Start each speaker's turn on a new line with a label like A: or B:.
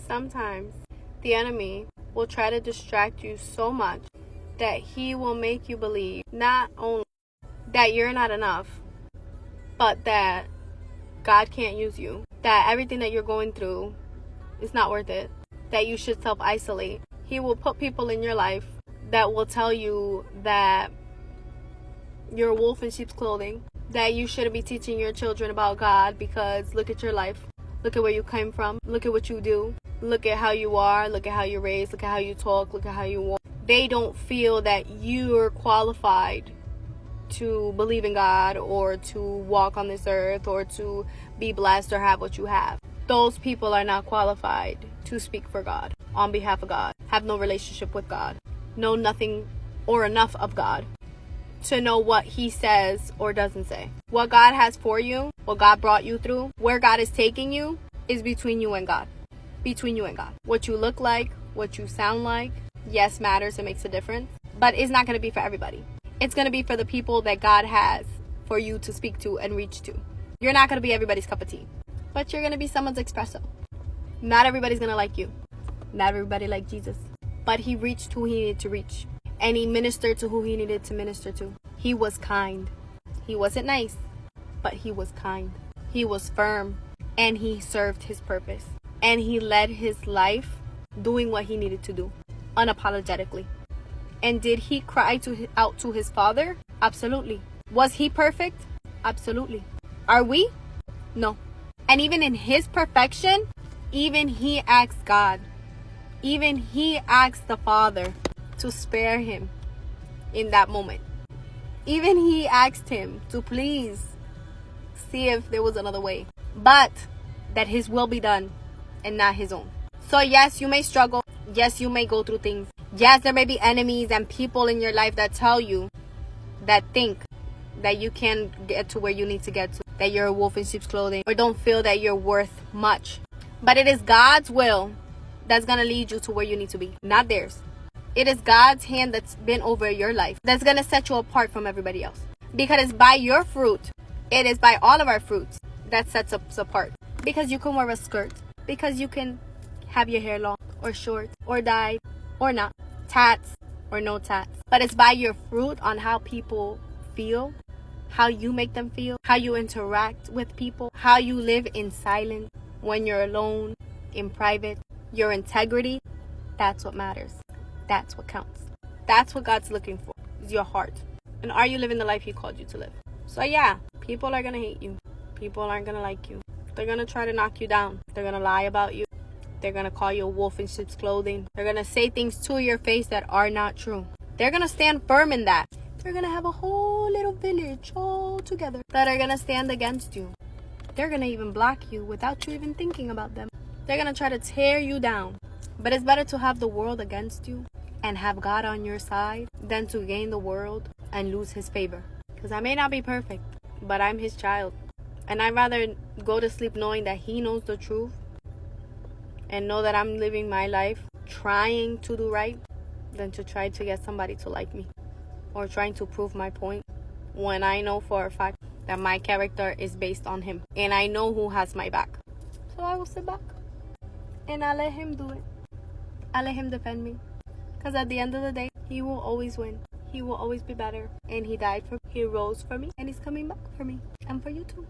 A: Sometimes the enemy will try to distract you so much that he will make you believe not only that you're not enough, but that God can't use you, that everything that you're going through is not worth it, that you should self-isolate. He will put people in your life that will tell you that you're a wolf in sheep's clothing, that you shouldn't be teaching your children about God because look at your life, look at where you came from, look at what you do, look at how you are, look at how you're raised, look at how you talk, look at how you walk. They don't feel that you're qualified to believe in God or to walk on this earth or to be blessed or have what you have. Those people are not qualified to speak for God, on behalf of God, have no relationship with God, know nothing or enough of God to know what he says or doesn't say. What God has for you, what God brought you through, where God is taking you is between you and God. Between you and God. What you look like, what you sound like, yes, matters, it makes a difference, but it's not going to be for everybody. It's going to be for the people that God has for you to speak to and reach to. You're not going to be everybody's cup of tea, but you're going to be someone's espresso. Not everybody's going to like you. Not everybody liked Jesus, but he reached who he needed to reach, and he ministered to who he needed to minister to. He was kind. He wasn't nice, but he was kind. He was firm, and he served his purpose, and he led his life doing what he needed to do, unapologetically. And did he cry out to his Father? Absolutely. Was he perfect? Absolutely. Are we? No. And even in his perfection, even he asked God, even he asked the Father to spare him in that moment. Even he asked him to please see if there was another way, but that his will be done and not his own. So yes, you may struggle. Yes, you may go through things. Yes, there may be enemies and people in your life that tell you, that think that you can't get to where you need to get to, that you're a wolf in sheep's clothing, or don't feel that you're worth much. But it is God's will that's going to lead you to where you need to be, not theirs. It is God's hand that's been over your life that's going to set you apart from everybody else. Because it's by your fruit, it is by all of our fruits that sets us apart. Because you can wear a skirt, because you can have your hair long or short or dyed or not, tats or no tats. But it's by your fruit on how people feel, how you make them feel, how you interact with people, how you live in silence when you're alone, in private, your integrity. That's what matters. That's what counts. That's what God's looking for, is your heart. And are you living the life he called you to live? So yeah, people are going to hate you. People aren't going to like you. They're going to try to knock you down. They're going to lie about you. They're going to call you a wolf in sheep's clothing. They're going to say things to your face that are not true. They're going to stand firm in that. They're going to have a whole little village all together that are going to stand against you. They're going to even block you without you even thinking about them. They're going to try to tear you down. But it's better to have the world against you and have God on your side than to gain the world and lose his favor. Because I may not be perfect, but I'm his child. And I'd rather go to sleep knowing that he knows the truth and know that I'm living my life trying to do right than to try to get somebody to like me or trying to prove my point when I know for a fact that my character is based on him and I know who has my back. So I will sit back and I'll let him do it. I'll let him defend me, because at the end of the day, he will always win. He will always be better, and he died for me. He rose for me, and he's coming back for me and for you too.